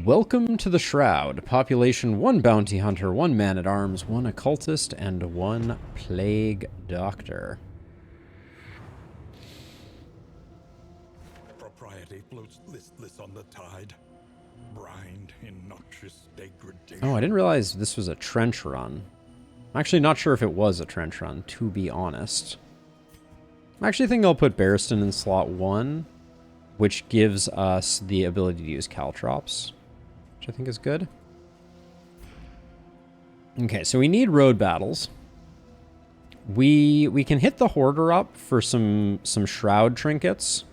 Welcome to the Shroud. Population 1 bounty hunter, 1 man-at-arms, 1 occultist, and 1 plague doctor. Propriety floats listless on the tide, brined in noxious degradation. Oh, I didn't realize this was a trench run. I'm actually not sure if it was a trench run, to be honest. I actually think I'll put Barristan in slot 1, which gives us the ability to use caltrops, which I think is good. Okay, so we need road battles. We can hit the Hoarder up for some Shroud trinkets.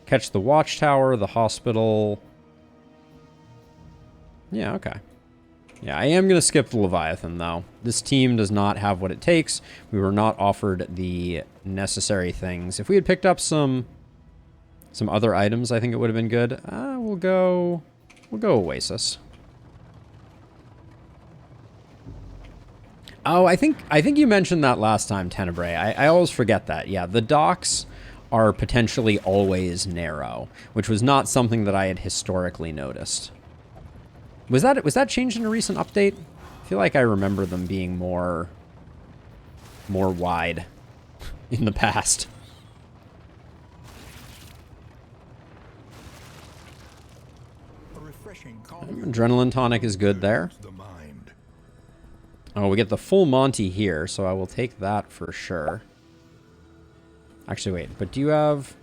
Catch the Watchtower, the hospital. Yeah, okay. Yeah, I am going to skip the Leviathan, though. This team does not have what it takes. We were not offered the necessary things. If we had picked up some other items, I think it would have been good. We'll go Oasis. Oh, I think you mentioned that last time, Tenebrae. I always forget that. Yeah, the docks are potentially always narrow, which was not something that I had historically noticed. Was that changed in a recent update? I feel like I remember them being more wide in the past. Adrenaline tonic is good there. Oh, we get the full Monty here, so I will take that for sure. Actually, wait, but do you have...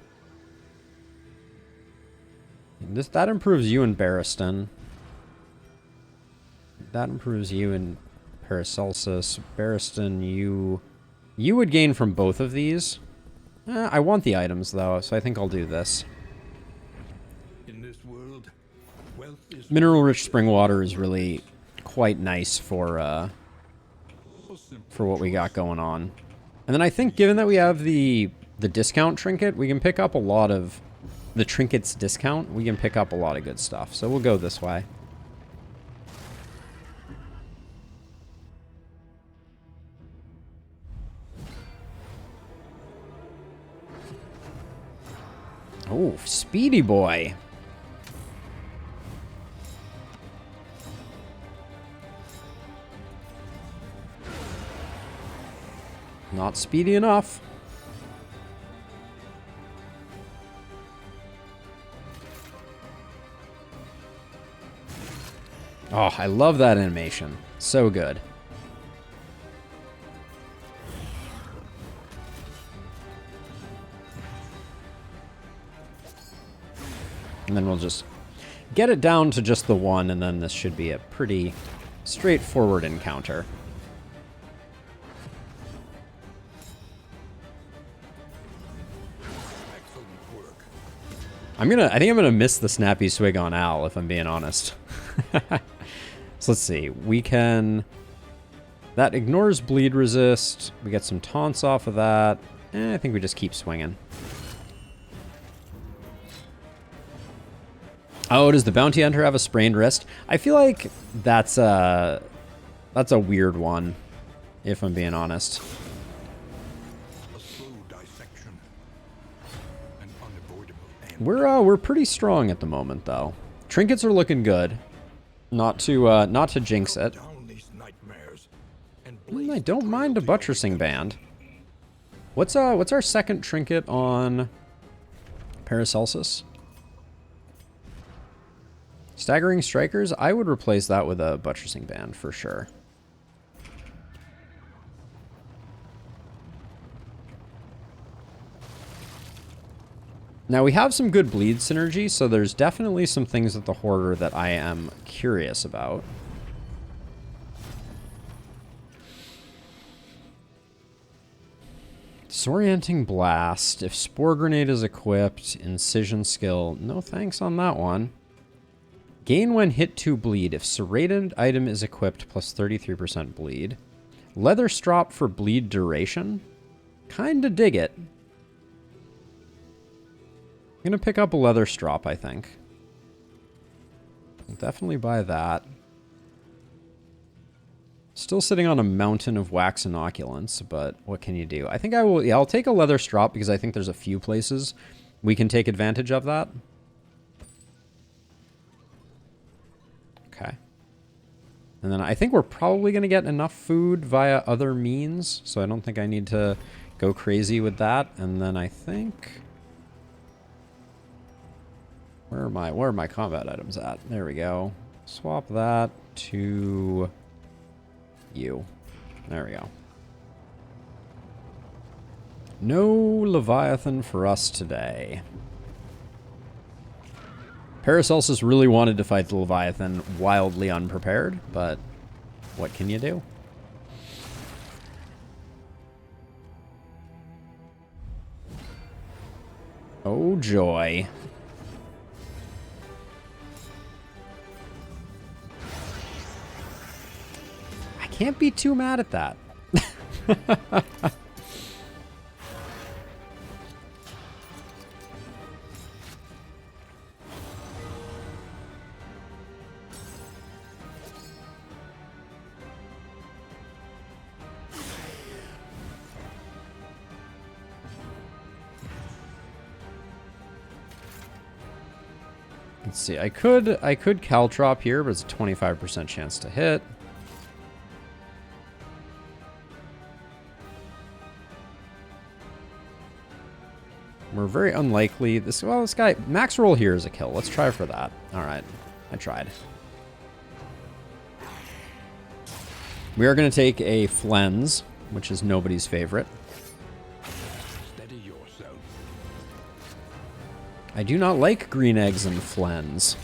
That improves you and Barristan. That improves you and Paracelsus. Barristan, you would gain from both of these. I want the items, though, so I think I'll do this. In this world, wealth is Mineral-rich spring water is really quite nice for what we got going on. And then I think, given that we have the discount trinket, we can pick up a lot of... The trinket's discount, we can pick up a lot of good stuff. So we'll go this way. Oh, Speedy Boy. Not speedy enough. Oh, I love that animation. So good. And then we'll just get it down to just the one, and then this should be a pretty straightforward encounter. I think I'm gonna miss the snappy swig on Al, if I'm being honest. So let's see. We can... That ignores bleed resist. We get some taunts off of that. I think we just keep swinging. Oh, does the bounty hunter have a sprained wrist? I feel like that's a weird one, if I'm being honest. We're pretty strong at the moment, though. Trinkets are looking good. Not to jinx it. I don't mind a buttressing band. What's our second trinket on Paracelsus? Staggering Strikers? I would replace that with a buttressing band for sure. Now, we have some good bleed synergy, so there's definitely some things with the Hoarder that I am curious about. Disorienting Blast. If Spore Grenade is equipped, Incision Skill. No thanks on that one. Gain when hit 2 bleed. If serrated item is equipped, plus 33% bleed. Leather Strop for bleed duration. Kinda dig it. I'm gonna pick up a leather strop, I think. I'll definitely buy that. Still sitting on a mountain of wax inoculants, but what can you do? I think I will... Yeah, I'll take a leather strop because I think there's a few places we can take advantage of that. And then I think we're probably going to get enough food via other means, so I don't think I need to go crazy with that. And then I think... Where are my combat items at? There we go. Swap that to you. There we go. No Leviathan for us today. Paracelsus really wanted to fight the Leviathan wildly unprepared, but what can you do? Oh joy. I can't be too mad at that. Let's see. I could caltrop here, but it's a 25% chance to hit. We're very unlikely. This guy max roll here is a kill. Let's try for that. All right, I tried. We are going to take a Flens, which is nobody's favorite. Steady yourself. I do not like green eggs and Flens.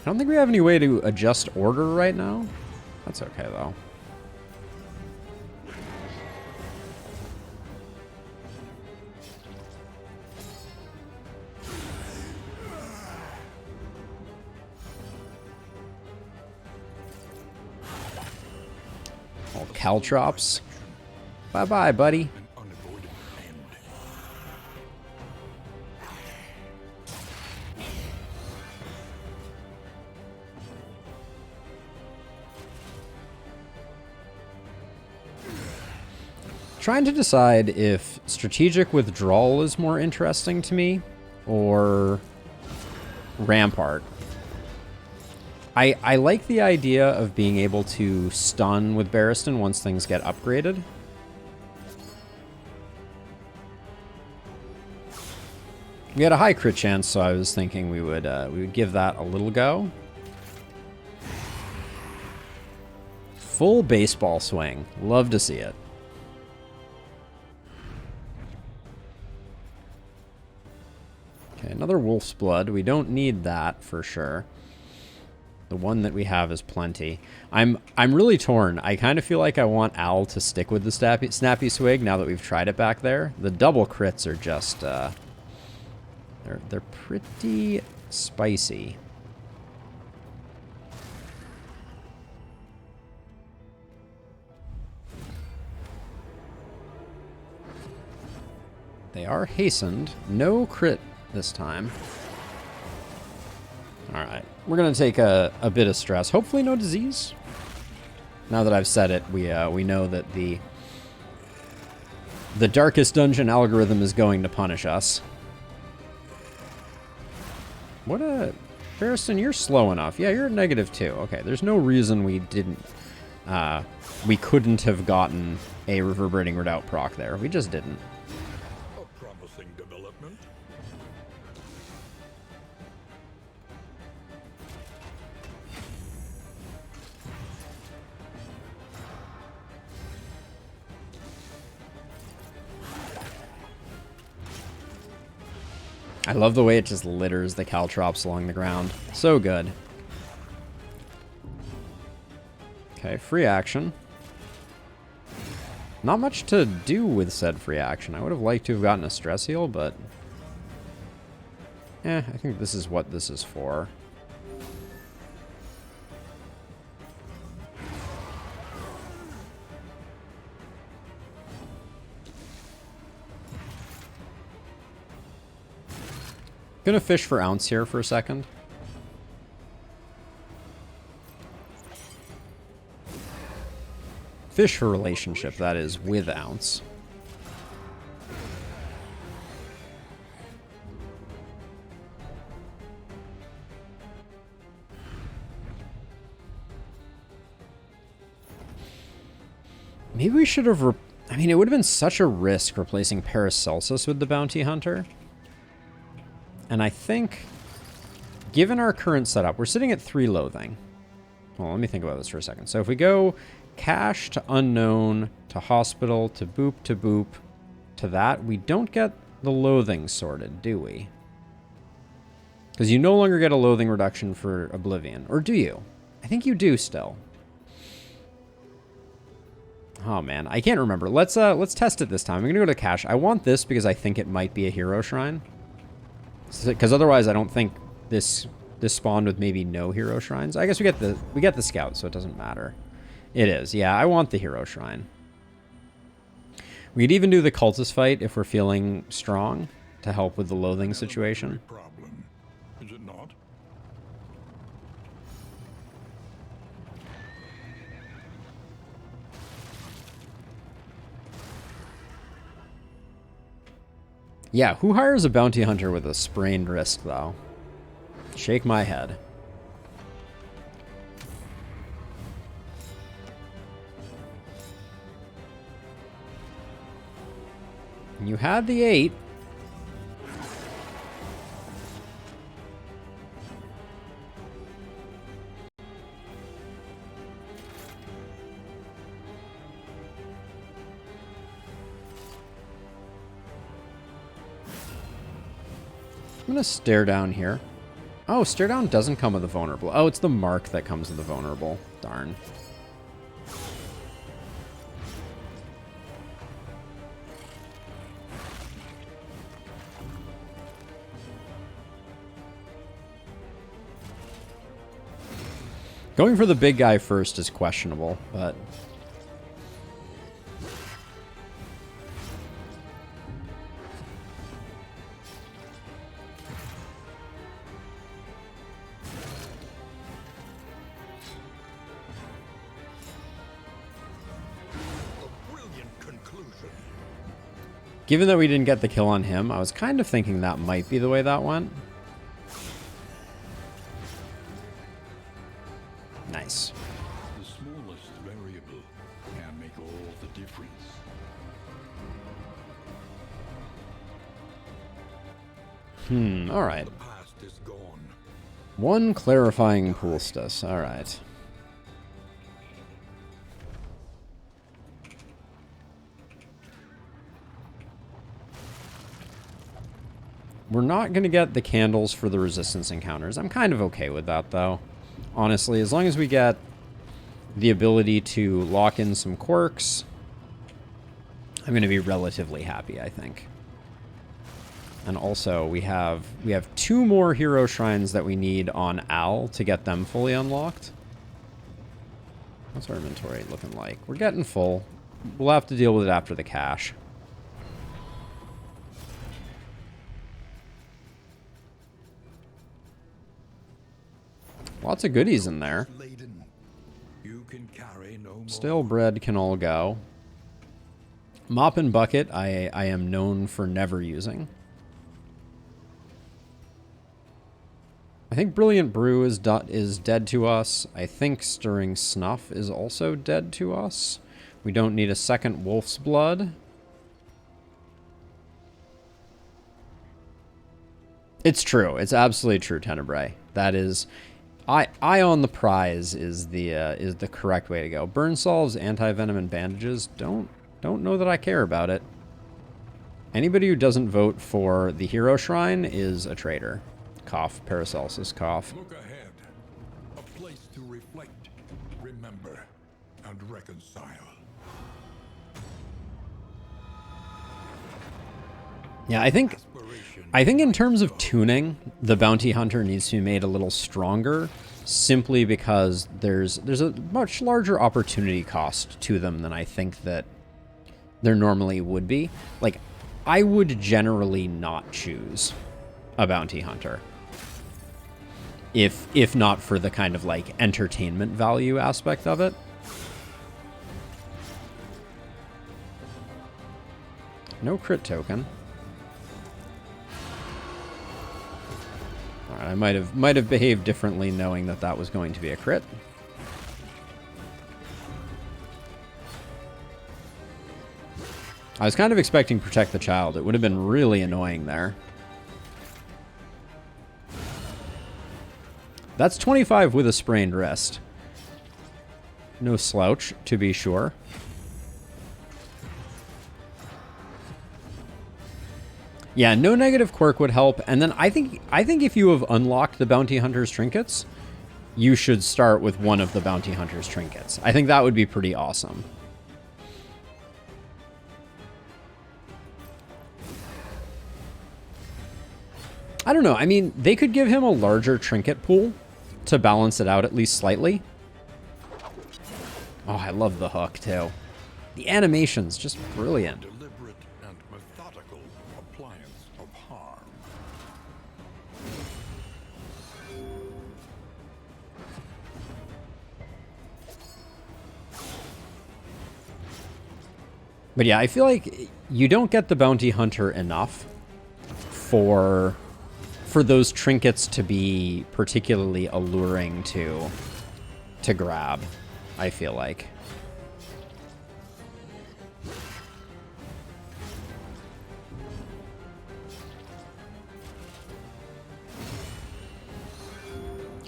I don't think we have any way to adjust order right now. That's okay, though. Oh, caltrops. Bye-bye, buddy. An unavoidable end. Trying to decide if strategic withdrawal is more interesting to me or rampart. I like the idea of being able to stun with Barristan once things get upgraded. We had a high crit chance, so I was thinking we would give that a little go. Full baseball swing. Love to see it. Okay, another wolf's blood. We don't need that for sure. The one that we have is plenty. I'm really torn. I kind of feel like I want Al to stick with the snappy swig now that we've tried it back there. The double crits are just they're pretty spicy. They are hastened. No crit this time. All right, we're gonna take a bit of stress. Hopefully no disease. Now that I've said it, we know that the darkest dungeon algorithm is going to punish us. What a... Barristan, you're slow enough. Yeah, you're at -2. Okay, there's no reason we didn't... we couldn't have gotten a Reverberating Redoubt proc there. We just didn't. A promising development. I love the way it just litters the caltrops along the ground. So good. Okay, free action. Not much to do with said free action. I would have liked to have gotten a stress heal, but... I think this is what this is for. Gonna fish for ounce here for a second. Fish for relationship, that is, with ounce. Maybe we should have... I mean, it would have been such a risk replacing Paracelsus with the Bounty Hunter. And I think, given our current setup, we're sitting at 3 loathing. Well, let me think about this for a second. So if we go cash to unknown to hospital to boop to that, we don't get the loathing sorted, do we? Because you no longer get a loathing reduction for Oblivion. Or do you? I think you do still. Oh man, I can't remember. Let's test it this time. I'm gonna go to cash. I want this because I think it might be a hero shrine. Because otherwise I don't think this spawned with maybe no hero shrines. I guess we get the scout, so it doesn't matter. It is. Yeah, I want the hero shrine. We could even do the cultist fight if we're feeling strong to help with the loathing situation. Problem, is it not? Yeah, who hires a bounty hunter with a sprained wrist, though? Shake my head. You had the 8. I'm gonna stare down here. Oh, stare down doesn't come with the vulnerable. Oh, it's the mark that comes with the vulnerable. Darn. Going for the big guy first is questionable, but... Given that we didn't get the kill on him, I was kind of thinking that might be the way that went. Nice. The smallest variable can make all the difference. All right. The past is gone. One clarifying poultice. All right. We're not going to get the candles for the resistance encounters. I'm kind of okay with that, though. Honestly, as long as we get the ability to lock in some quirks, I'm going to be relatively happy, I think. And also, we have 2 more hero shrines that we need on Al to get them fully unlocked. What's our inventory looking like? We're getting full. We'll have to deal with it after the cache. Lots of goodies in there. You can carry no more. Still bread can all go. Mop and bucket I am known for never using. I think Brilliant Brew is dead to us. I think Stirring Snuff is also dead to us. We don't need a second Wolf's Blood. It's true. It's absolutely true, Tenebrae. That is... Eye on the prize is the correct way to go. Burn salves, anti-venom, and bandages. Don't know that I care about it. Anybody who doesn't vote for the hero shrine is a traitor. Cough, Paracelsus, cough. Look ahead. A place to reflect, remember, and reconcile. Yeah, I think in terms of tuning, the bounty hunter needs to be made a little stronger, simply because there's a much larger opportunity cost to them than I think that there normally would be. Like, I would generally not choose a bounty hunter if not for the kind of like entertainment value aspect of it. No crit token. I might have behaved differently knowing that that was going to be a crit. I was kind of expecting Protect the Child. It would have been really annoying there. That's 25 with a sprained wrist. No slouch, to be sure. Yeah, no negative quirk would help. And then I think if you have unlocked the Bounty Hunter's trinkets, you should start with one of the Bounty Hunter's trinkets. I think that would be pretty awesome. I don't know. I mean, they could give him a larger trinket pool to balance it out at least slightly. Oh, I love the hook, too. The animation's just brilliant. Deliberate and methodical appliance of harm. But yeah, I feel like you don't get the Bounty Hunter enough for those trinkets to be particularly alluring to grab, I feel like.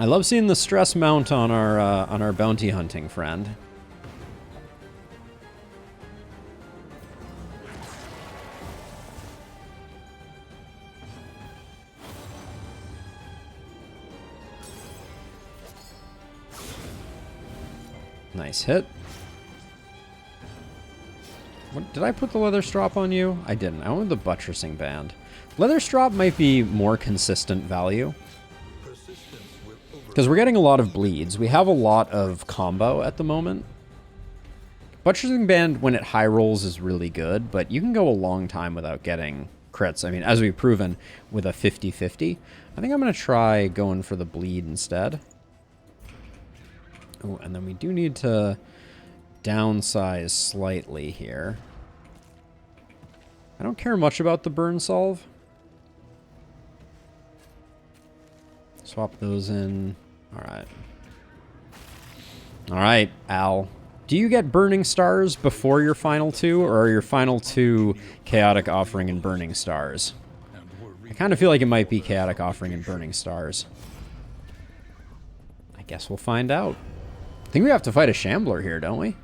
I love seeing the stress mount on our bounty hunting friend. Nice hit. What, did I put the leather strop on you? I didn't. I wanted the buttressing band. Leather strop might be more consistent value. Because we're getting a lot of bleeds. We have a lot of combo at the moment. Buttressing band, when it high rolls, is really good, but you can go a long time without getting crits. I mean, as we've proven with a 50-50. I think I'm going to try going for the bleed instead. Oh, and then we do need to downsize slightly here. I don't care much about the burn solve. Swap those in. Alright. Alright, Al. Do you get Burning Stars before your final two, or are your final two Chaotic Offering and Burning Stars? I kind of feel like it might be Chaotic Offering and Burning Stars. I guess we'll find out. I think we have to fight a Shambler here, don't we?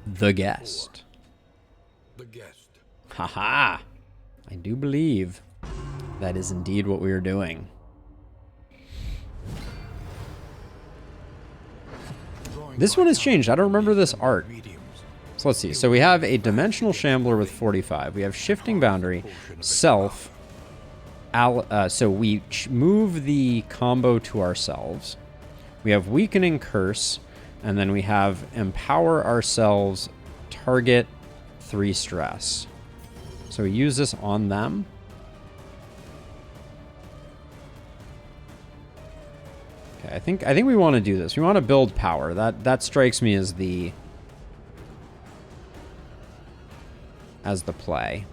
The guest. The guest. Haha. I do believe that is indeed what we are doing. This one has changed. I don't remember this art. So let's see. So we have a Dimensional Shambler with 45. We have Shifting Boundary, Self. So we move the combo to ourselves. We have Weakening Curse, and then we have Empower Ourselves, Target 3 Stress. So we use this on them. Okay, I think we want to do this. We want to build power. That strikes me as the play.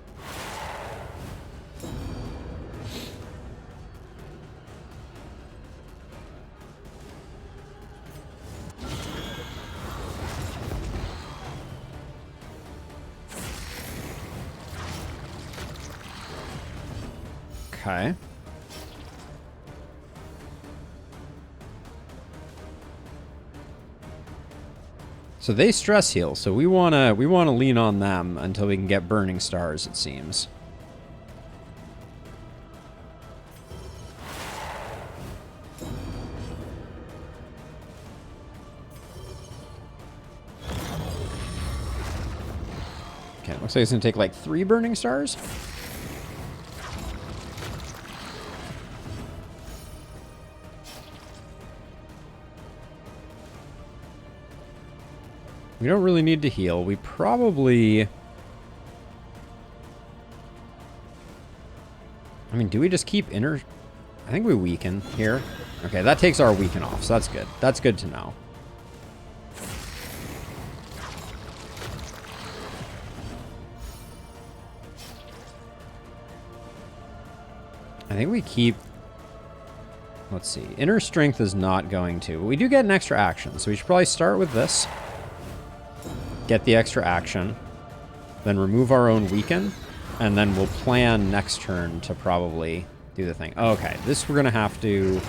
Okay. So they stress heal, so we wanna lean on them until we can get Burning Stars, it seems. Okay, looks like it's gonna take like 3 Burning Stars. We don't really need to heal. We probably... I mean, do we just keep inner... I think we weaken here. Okay, that takes our weaken off, so that's good. That's good to know. I think we keep... Let's see. Inner Strength is not going to. But we do get an extra action, so we should probably start with this. get the extra action, then remove our own weaken, and then we'll plan next turn to probably do the thing. Okay, this we're going to have to...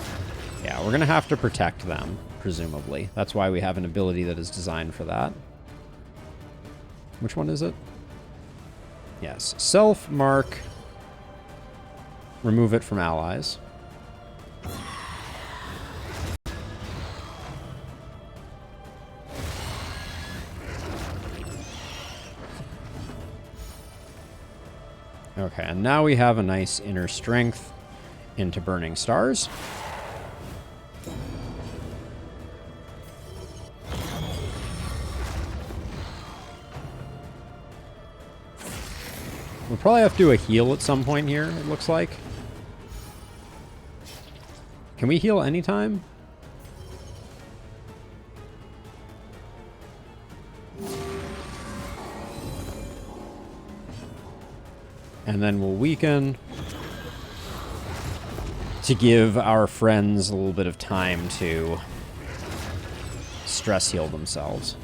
Yeah, we're going to have to protect them, presumably. That's why we have an ability that is designed for that. Which one is it? Yes. Self, mark, remove it from allies. Okay, and now we have a nice inner strength into Burning Stars. We'll probably have to do a heal at some point here, it looks like. Can we heal anytime? And then we'll weaken to give our friends a little bit of time to stress heal themselves.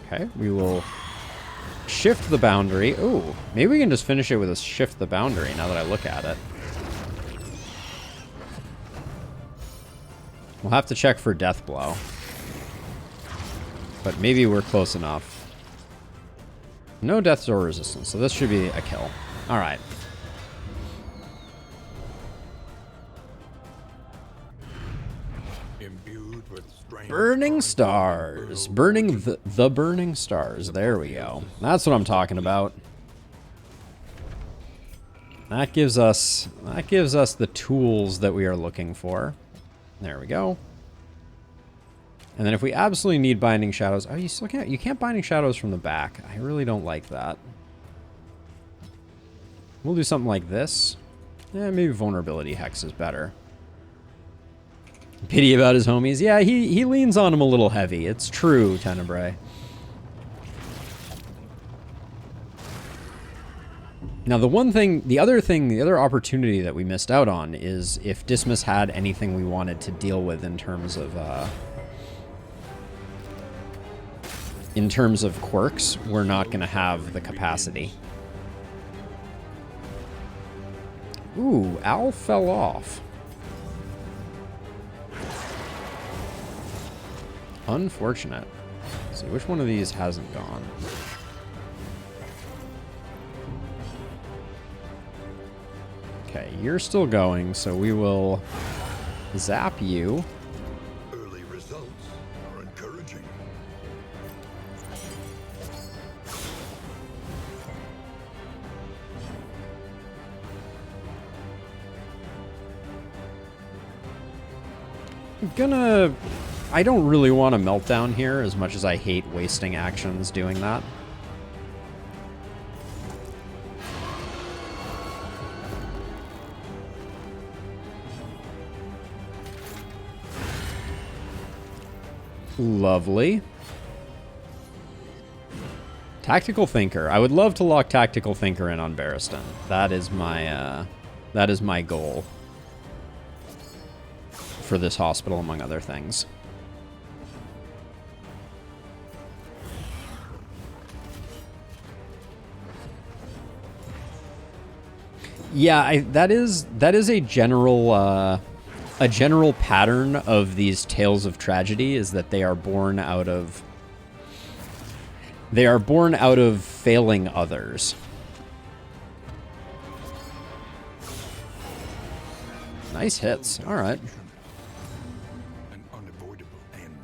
Okay, we will shift the boundary. Ooh, maybe we can just finish it with a shift the boundary now that I look at it. We'll have to check for death blow. But maybe we're close enough. No death or resistance, so this should be a kill. Alright. Burning Stars. Burning the Burning Stars. There we go. That's what I'm talking about. That gives us the tools that we are looking for. There we go. And then if we absolutely need Binding Shadows... Oh, you still can't... You can't Binding Shadows from the back. I really don't like that. We'll do something like this. Yeah, maybe Vulnerability Hex is better. Pity about his homies. Yeah, he leans on him a little heavy. It's true, Tenebrae. Now, the other opportunity that we missed out on is if Dismas had anything we wanted to deal with in terms of quirks, we're not going to have the capacity. Ooh, Al fell off. Unfortunate. Let's see, which one of these hasn't gone? Okay, you're still going, so we will zap you. Early results are encouraging. I don't really want a meltdown here as much as I hate wasting actions doing that. Lovely. Tactical Thinker. I would love to lock Tactical Thinker in on Barristan. That is my goal for this hospital, among other things. Yeah, that is a general pattern of these tales of tragedy, is that they are born out of failing others. Nice hits. All right. An unavoidable end.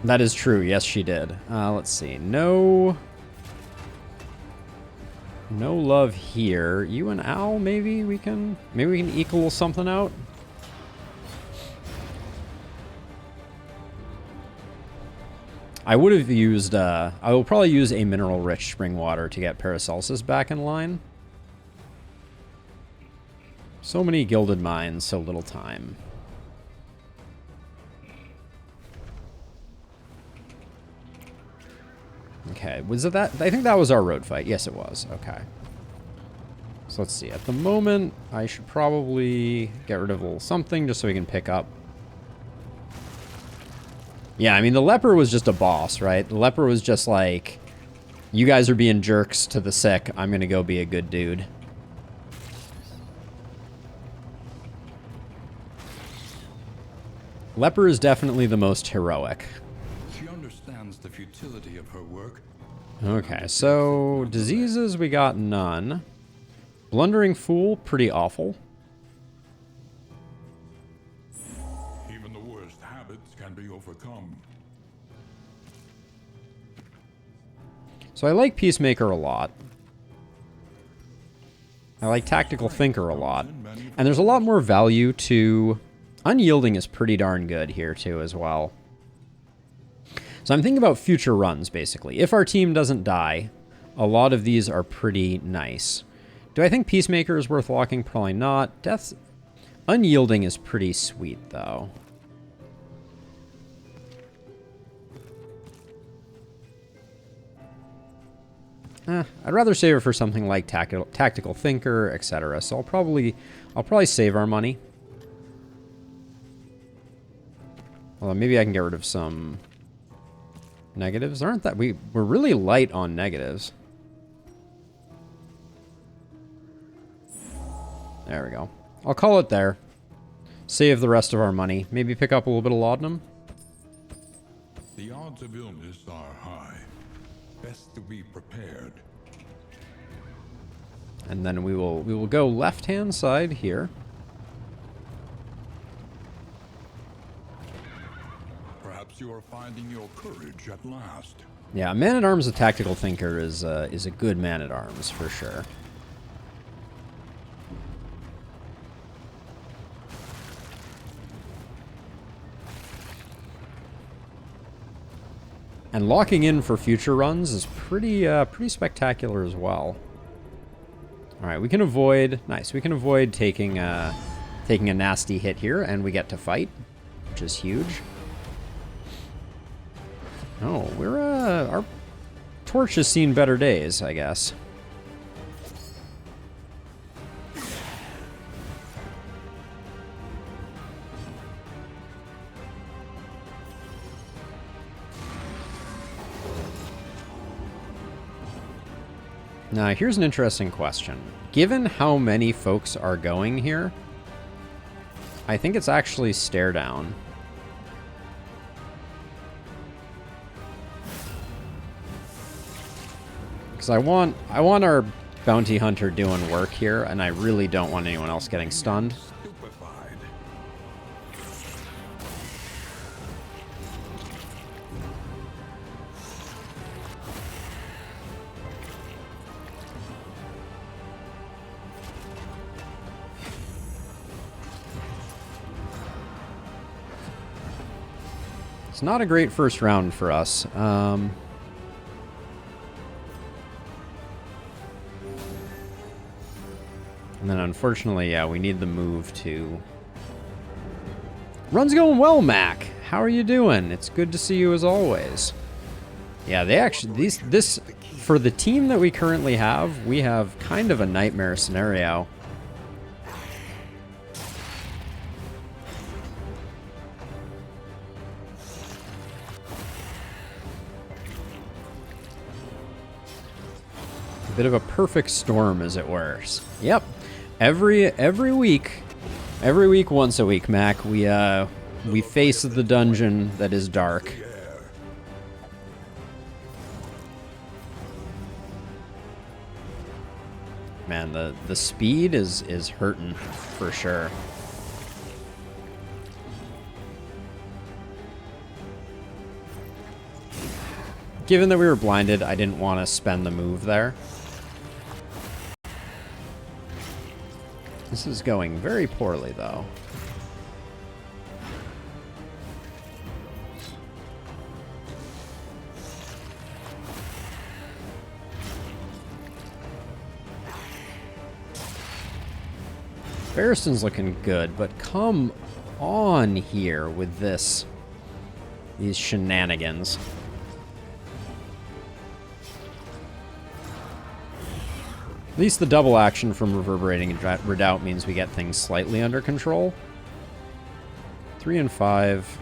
That is true. Yes, she did. Let's see. No love here. You and Al, maybe we can equal something out. I would have used, I will probably use a mineral-rich spring water to get Paracelsus back in line. So many gilded mines, so little time. Okay, was it that? I think that was our road fight. Yes, it was. Okay. So let's see. At the moment, I should probably get rid of a little something just so we can pick up Yeah, I mean, the leper was just a boss, right? The leper was just like, you guys are being jerks to the sick. I'm gonna go be a good dude. Leper is definitely the most heroic. She understands the futility of her work. Okay, so diseases, we got none. Blundering Fool, pretty awful. Even the worst habits can be overcome. So I like Peacemaker a lot. I like Tactical Thinker a lot. And there's a lot more value to... Unyielding is pretty darn good here, too, as well. So I'm thinking about future runs, basically. If our team doesn't die, a lot of these are pretty nice. Do I think Peacemaker is worth locking? Probably not. Death's... Unyielding is pretty sweet, though. I'd rather save it for something like Tactical Thinker, etc. So I'll probably save our money. Well, maybe I can get rid of some negatives. Aren't that... We're really light on negatives. There we go. I'll call it there. Save the rest of our money. Maybe pick up a little bit of laudanum. The odds of illness are high. Best to be prepared. And then we will go left-hand side here. Perhaps you are finding your courage at last. Yeah, Man-at-Arms with Tactical Thinker is a good Man-at-Arms for sure. And locking in for future runs is pretty spectacular as well. All right, we can avoid... Nice, we can avoid taking a nasty hit here, and we get to fight, which is huge. Oh, we're... our torch has seen better days, I guess. Now, here's an interesting question. Given how many folks are going here, I think it's actually stare down. Because I want our bounty hunter doing work here, and I really don't want anyone else getting stunned. Stupefied. It's not a great first round for us. And then unfortunately, yeah, we need the move to... Run's going well, Mac. How are you doing? It's good to see you as always. Yeah, they actually... This for the team that we currently have, we have kind of a nightmare scenario. Bit of a perfect storm, as it were. Yep. Every week, once a week, Mac, we face the dungeon that is dark. Man, the speed is hurting for sure. Given that we were blinded, I didn't want to spend the move there. This is going very poorly, though. Barristan's looking good, but come on here with these shenanigans. At least the double action from Reverberating Redoubt means we get things slightly under control. 3 and 5.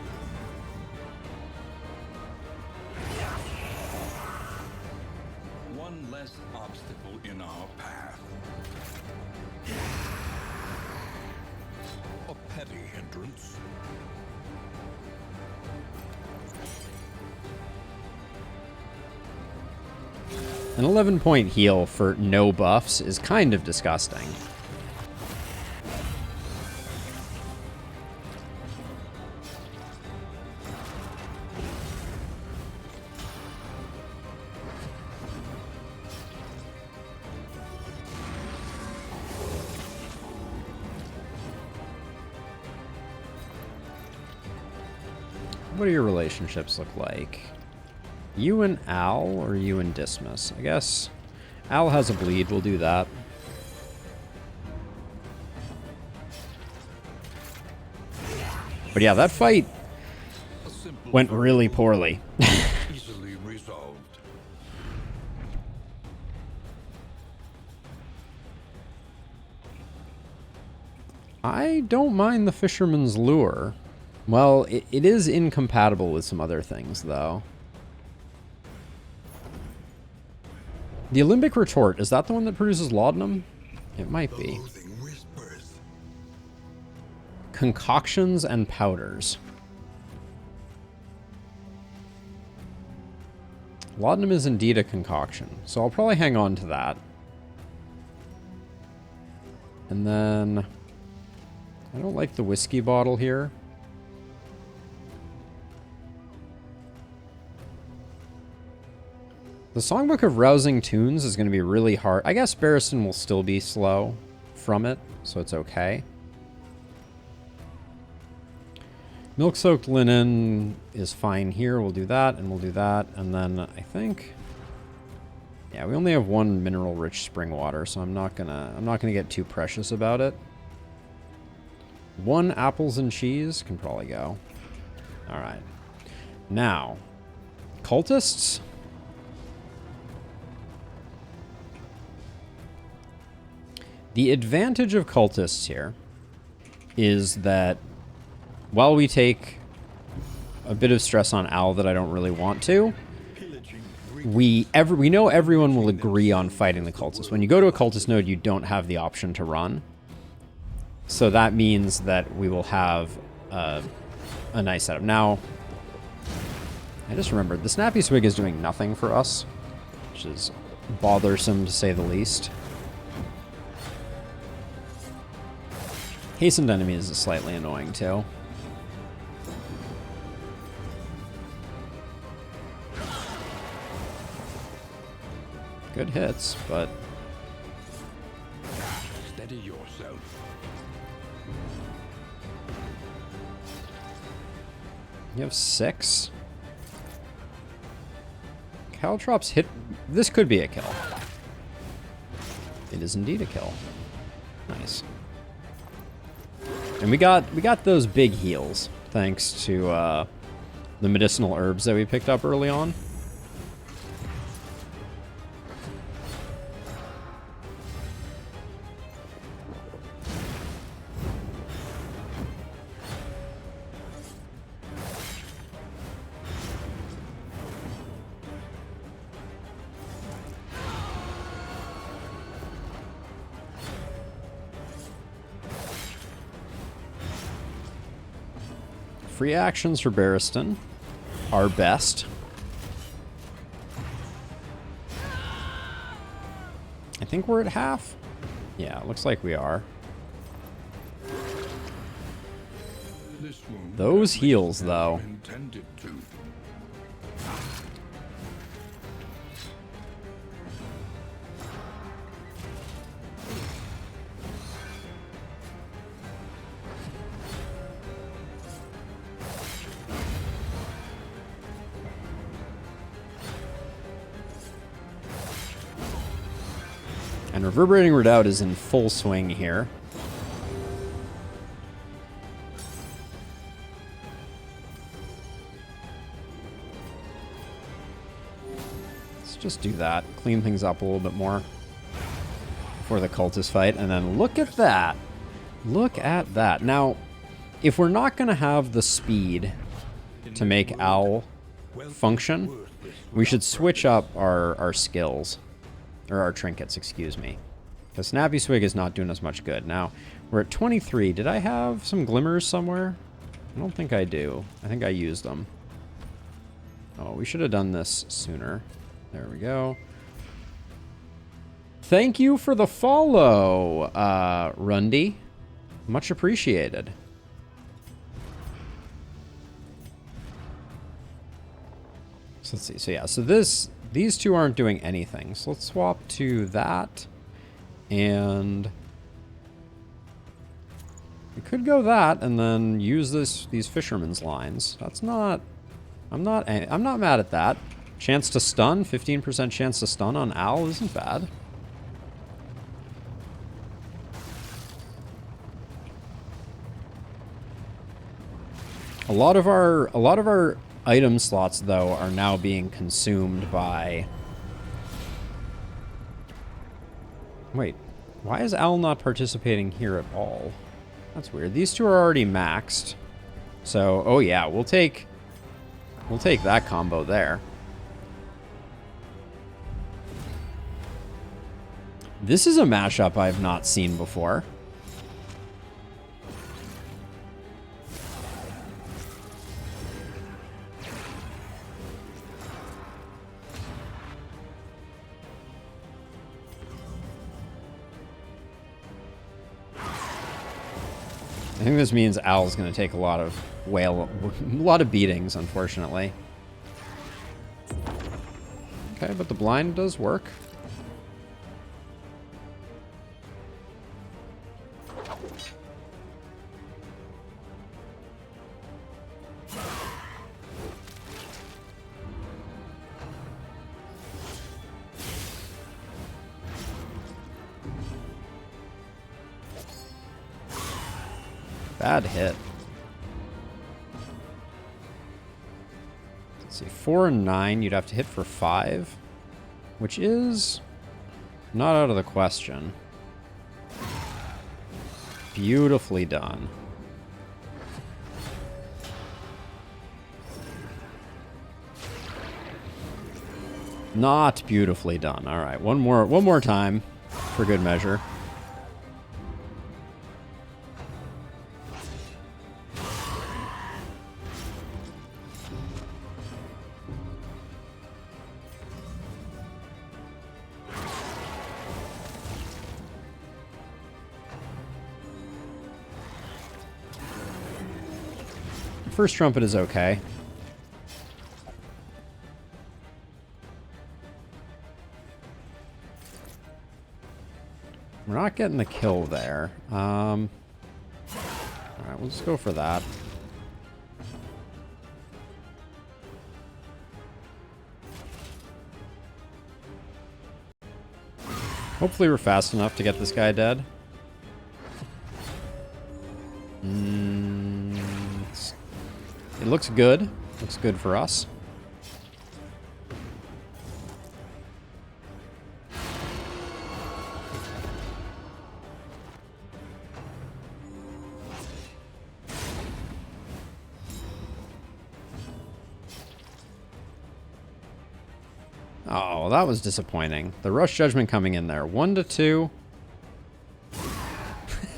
entrance. An 11-point heal for no buffs is kind of disgusting. What do your relationships look like? You and Al, or you and Dismas? I guess Al has a bleed. We'll do that. But yeah, that fight went really poorly. Easily resolved. I don't mind the Fisherman's Lure. Well, it is incompatible with some other things, though. The Alembic Retort, is that the one that produces laudanum? It might be. Loathing whispers. Concoctions and powders. Laudanum is indeed a concoction, so I'll probably hang on to that. And then... I don't like the whiskey bottle here. The Songbook of Rousing Tunes is going to be really hard. I guess Barristan will still be slow from it, so it's okay. Milk-soaked linen is fine here. We'll do that, and we'll do that. And then I think... Yeah, we only have one mineral-rich spring water, so I'm not gonna get too precious about it. One apples and cheese can probably go. Alright. Now, cultists... The advantage of cultists here is that while we take a bit of stress on Al that I don't really want to, we know everyone will agree on fighting the cultists. When you go to a cultist node, you don't have the option to run. So that means that we will have a nice setup. Now, I just remembered, the Snappy Swig is doing nothing for us, which is bothersome to say the least. Hastened Enemies is slightly annoying, too. Good hits, but... Steady yourself. You have 6? Caltrops hit... This could be a kill. It is indeed a kill. Nice. And we got those big heals, thanks to the medicinal herbs that we picked up early on. Free actions for Barristan are best. I think we're at half. Yeah, it looks like we are. Those heals, though. Intended to. And Reverberating Redoubt is in full swing here. Let's just do that. Clean things up a little bit more before the cultist fight. And then look at that. Look at that. Now, if we're not going to have the speed to make Owl function, we should switch up our skills. Or our trinkets, excuse me. The Snappy Swig is not doing us much good. Now, we're at 23. Did I have some glimmers somewhere? I don't think I do. I think I used them. Oh, we should have done this sooner. There we go. Thank you for the follow, Rundy. Much appreciated. So let's see. So yeah, so these two aren't doing anything. So let's swap to that. And we could go that and then use these fisherman's lines. That's not I'm not mad at that. Chance to stun, 15% chance to stun on Al isn't bad. A lot of our item slots though are now being consumed by... Wait, why is Al not participating here at all? That's weird. These two are already maxed. So, oh yeah, we'll take that combo there. This is a mashup I've not seen before. I think this means Al's going to take a lot of beatings, unfortunately. Okay, but the blind does work. Bad hit. Let's see, 4 and 9, you'd have to hit for 5, which is not out of the question. Beautifully done. Not beautifully done. All right, one more time for good measure. First trumpet is okay. We're not getting the kill there. Alright, we'll just go for that. Hopefully we're fast enough to get this guy dead. It looks good. Looks good for us. Oh, that was disappointing. The Rush Judgment coming in there. 1 to 2.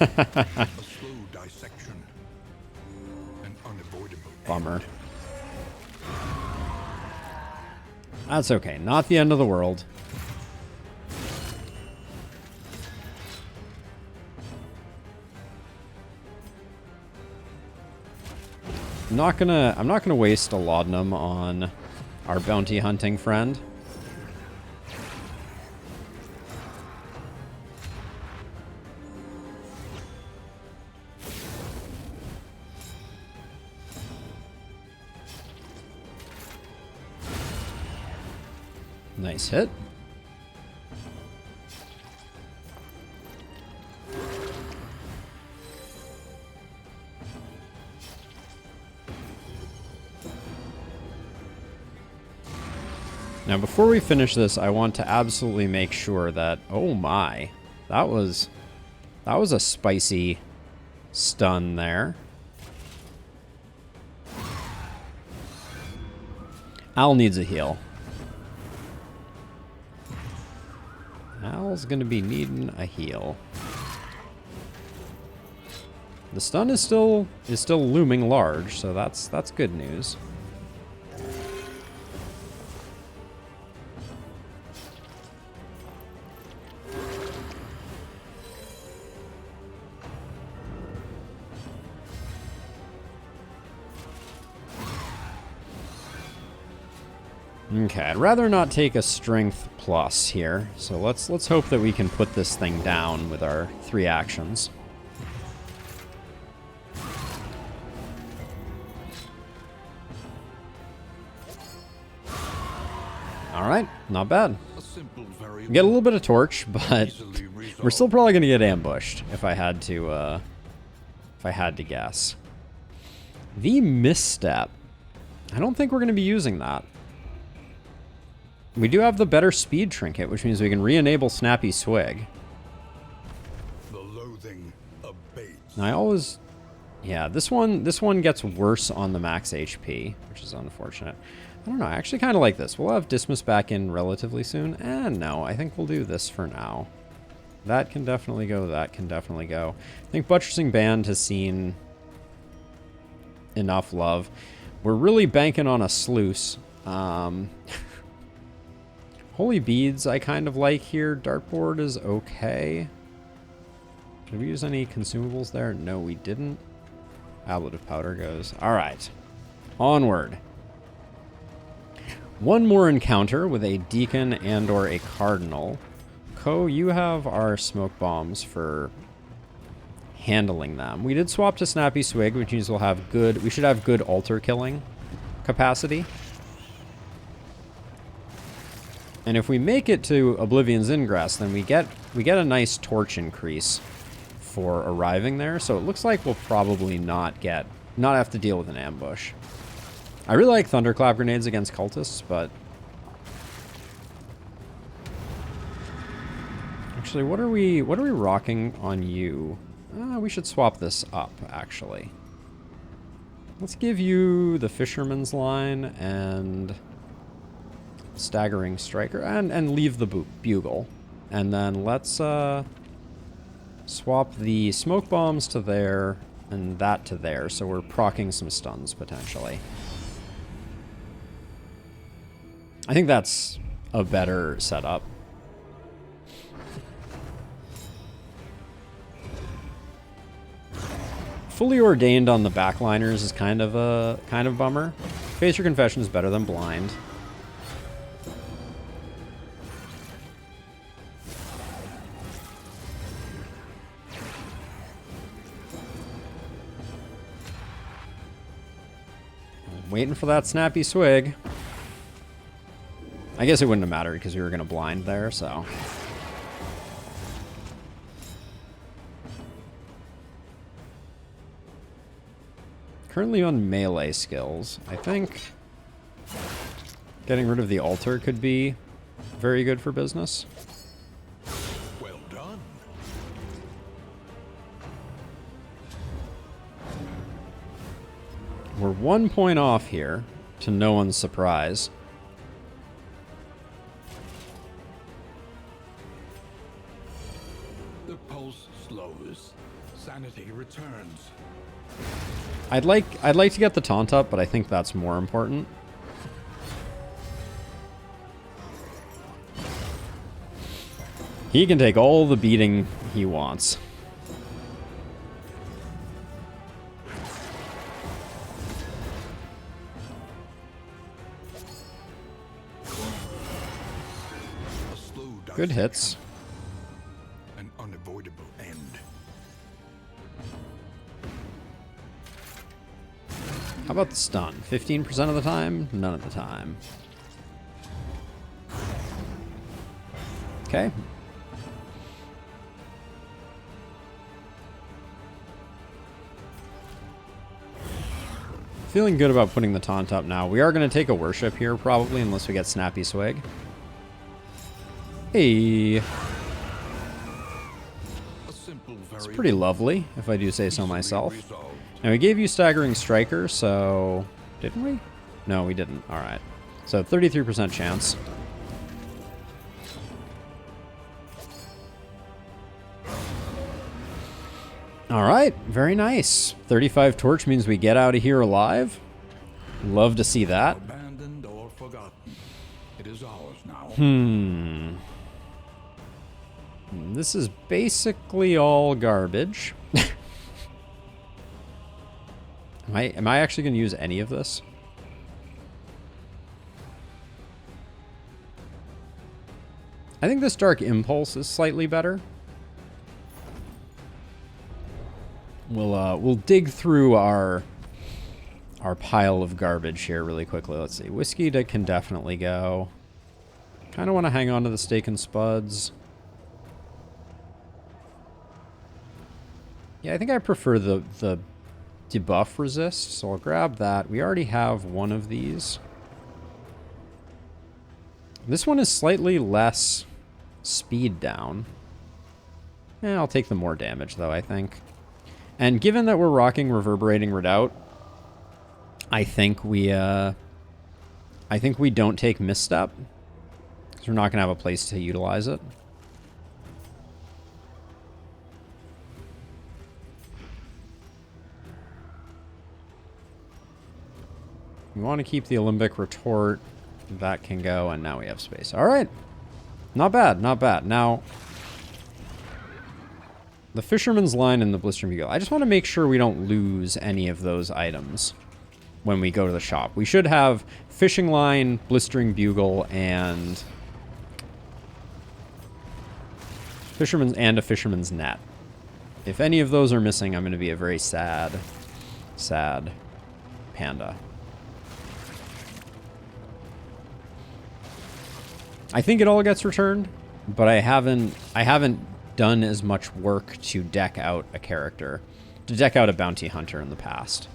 A slow dissection. An unavoidable Bummer. That's okay. Not the end of the world. I'm not gonna waste a laudanum on our bounty hunting friend. Nice hit. Now, before we finish this, I want to absolutely make sure that... Oh my. That was a spicy stun there. Al needs a heal. Al Al's gonna be needing a heal. The stun is still looming large, so that's good news. Okay, I'd rather not take a strength plus here, so let's hope that we can put this thing down with our 3 actions. All right, not bad. We get a little bit of torch, but we're still probably gonna get ambushed if I had to guess. The misstep. I don't think we're gonna be using that. We do have the better speed trinket, which means we can re-enable Snappy Swig. The loathing abates. I always... Yeah, this one gets worse on the max HP, which is unfortunate. I don't know, I actually kind of like this. We'll have Dismas back in relatively soon. And no, I think we'll do this for now. That can definitely go, that can definitely go. I think Buttressing Band has seen enough love. We're really banking on a sluice. Holy Beads I kind of like here. Dartboard is okay. Did we use any consumables there? No, we didn't. Ablative Powder goes. Alright. Onward. One more encounter with a Deacon and or a Cardinal. Ko, you have our smoke bombs for handling them. We did swap to Snappy Swig, which means we should have good altar killing capacity. And if we make it to Oblivion's Ingress, then we get a nice torch increase for arriving there. So it looks like we'll probably not have to deal with an ambush. I really like Thunderclap grenades against cultists, but actually, what are we rocking on you? We should swap this up, actually. Let's give you the Fisherman's Line and Staggering Striker, and leave the Bugle. And then let's swap the smoke bombs to there and that to there, so we're proccing some stuns potentially. I think that's a better setup. Fully Ordained on the backliners is kind of a bummer. Face Your Confession is better than Blind. Waiting for that Snappy Swig. I guess it wouldn't have mattered because we were going to blind there, so. Currently on melee skills. I think getting rid of the altar could be very good for business. Well done. We're 1 point off here, to no one's surprise. The pulse slows. Sanity returns. I'd like to get the taunt up, but I think that's more important. He can take all the beating he wants. Good hits. An unavoidable end. How about the stun? 15% of the time? None of the time. Okay. Feeling good about putting the taunt up now. We are going to take a worship here, probably, unless we get Snappy Swig. Hey. It's pretty lovely, if I do say so myself. And we gave you Staggering Striker, so... Didn't we? No, we didn't. Alright. So, 33% chance. All right, very nice. 35 torch means we get out of here alive. Love to see that. Abandoned or forgotten. It is ours now. This is basically all garbage. Am I actually going to use any of this? I think this Dark Impulse is slightly better. We'll dig through our pile of garbage here really quickly. Let's see. Whiskey can definitely go. Kind of want to hang on to the steak and spuds. Yeah, I think I prefer the debuff resist, so I'll grab that. We already have one of these. This one is slightly less speed down. I'll take the more damage though, I think. And given that we're rocking Reverberating Redoubt, I think we don't take Misstep, because we're not going to have a place to utilize it. We want to keep the Alembic Retort. That can go, and now we have space. All right. Not bad, not bad. Now, the Fisherman's Line and the Blistering Bugle. I just want to make sure we don't lose any of those items when we go to the shop. We should have Fishing Line, Blistering Bugle, and a Fisherman's Net. If any of those are missing, I'm going to be a very sad, sad panda. I think it all gets returned, but I haven't done as much work to deck out a character, to deck out a bounty hunter in the past.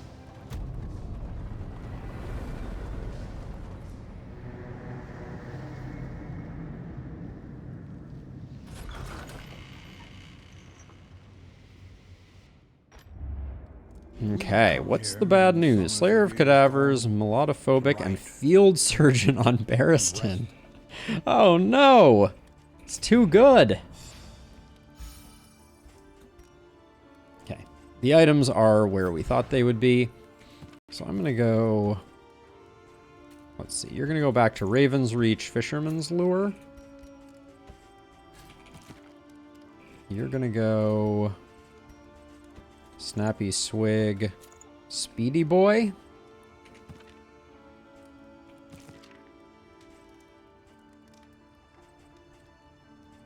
Okay, what's the bad news? Slayer of Cadavers, Melodophobic, and Field Surgeon on Barristan. Oh no! It's too good! Okay, the items are where we thought they would be. So I'm gonna go... Let's see, you're gonna go back to Raven's Reach, Fisherman's Lure. You're gonna go... Snappy Swig, Speedy Boy.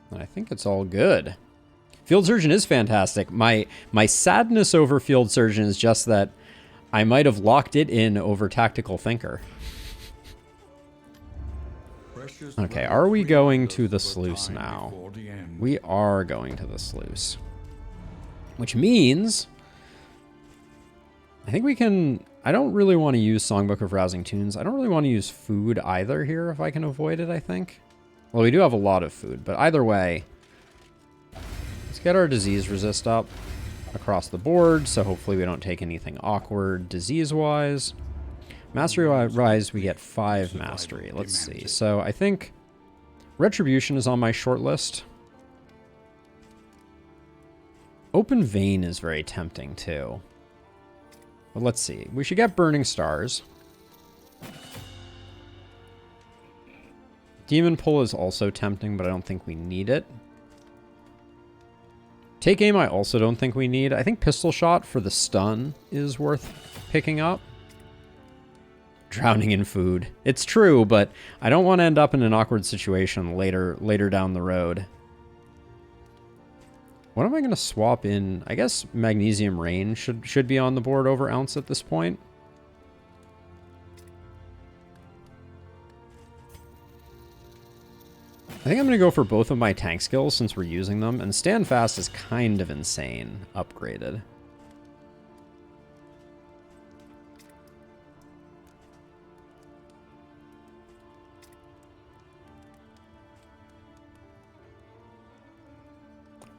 And I think it's all good. Field Surgeon is fantastic. My sadness over Field Surgeon is just that I might have locked it in over Tactical Thinker. Okay, are we going to the sluice now? We are going to the sluice. Which means... I think we can... I don't really want to use Songbook of Rousing Tunes. I don't really want to use food either here if I can avoid it, I think. Well, we do have a lot of food, but either way, let's get our disease resist up across the board, so hopefully we don't take anything awkward disease-wise. Mastery Rise, we get 5 mastery. Let's see. So I think Retribution is on my short list. Open Vein is very tempting, too. But let's see. We should get Burning Stars. Demon Pull is also tempting, but I don't think we need it. Take Aim I also don't think we need. I think Pistol Shot for the stun is worth picking up. Drowning in food. It's true, but I don't want to end up in an awkward situation later down the road. What am I going to swap in? I guess Magnesium Rain should be on the board over Ounce at this point. I think I'm going to go for both of my tank skills since we're using them, and Stand Fast is kind of insane upgraded.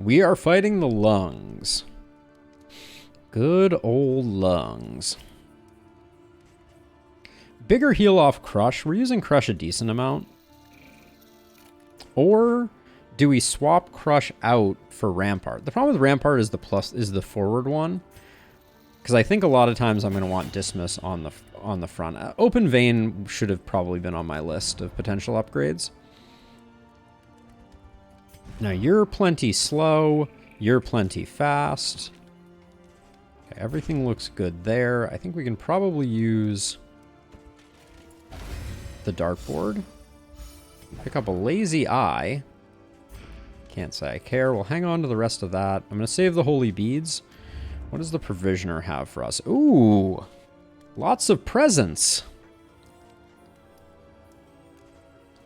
We are fighting the lungs. Good old lungs. Bigger heal off Crush. We're using Crush a decent amount. Or Do we swap Crush out for Rampart? The problem with Rampart is the forward one, because I think a lot of times I'm going to want Dismiss on the front. Open Vein should have probably been on my list of potential upgrades. Now you're plenty slow. You're plenty fast. Okay, everything looks good there. I think we can probably use the dartboard. Pick up a Lazy Eye. Can't say I care. We'll hang on to the rest of that. I'm going to save the Holy Beads. What does the Provisioner have for us? Ooh, lots of presents.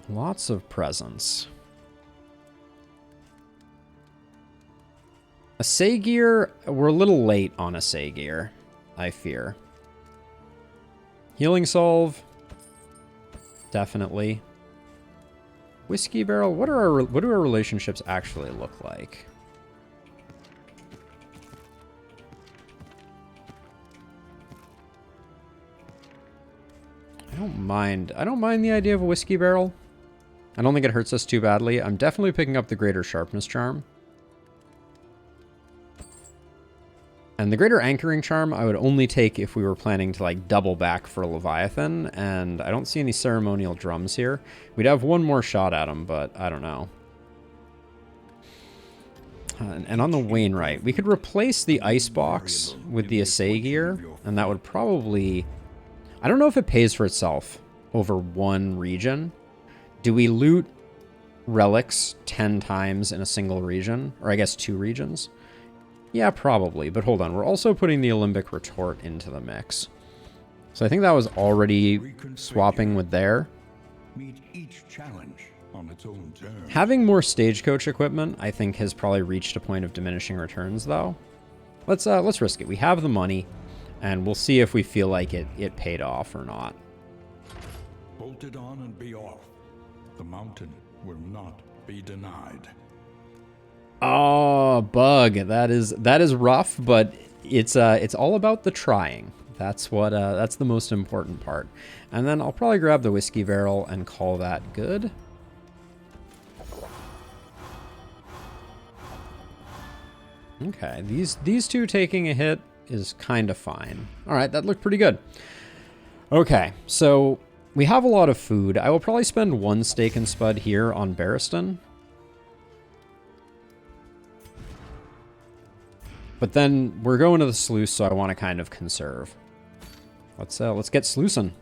Lots of presents. A Sagear, we're a little late on a Sagear, I fear. Healing Solve, definitely. Whiskey Barrel, what do our relationships actually look like? I don't mind the idea of a Whiskey Barrel. I don't think it hurts us too badly. I'm definitely picking up the Greater Sharpness Charm. And the Greater Anchoring Charm I would only take if we were planning to like double back for a Leviathan, and I don't see any Ceremonial Drums here. We'd have one more shot at him, but I don't know. And on the Wainwright, we could replace the Icebox with the Asagear, and that would probably... I don't know if it pays for itself over one region. Do we loot relics 10 times in a single region? Or I guess 2 regions? Yeah, probably. But hold on. We're also putting the Alembic Retort into the mix. So I think that was already swapping with there. Meet each challenge on its own terms. Having more Stagecoach equipment, I think, has probably reached a point of diminishing returns, though. Let's risk it. We have the money, and we'll see if we feel like it paid off or not. Bolt it on and be off. The mountain will not be denied. Oh, bug. That is rough, but it's all about the trying. That's the most important part. And then I'll probably grab the Whiskey Barrel and call that good. Okay, these two taking a hit is kind of fine. All right, that looked pretty good. Okay, so we have a lot of food. I will probably spend 1 Steak and Spud here on Barristan. But then we're going to the sluice, so I want to kind of conserve. Let's get sluicing.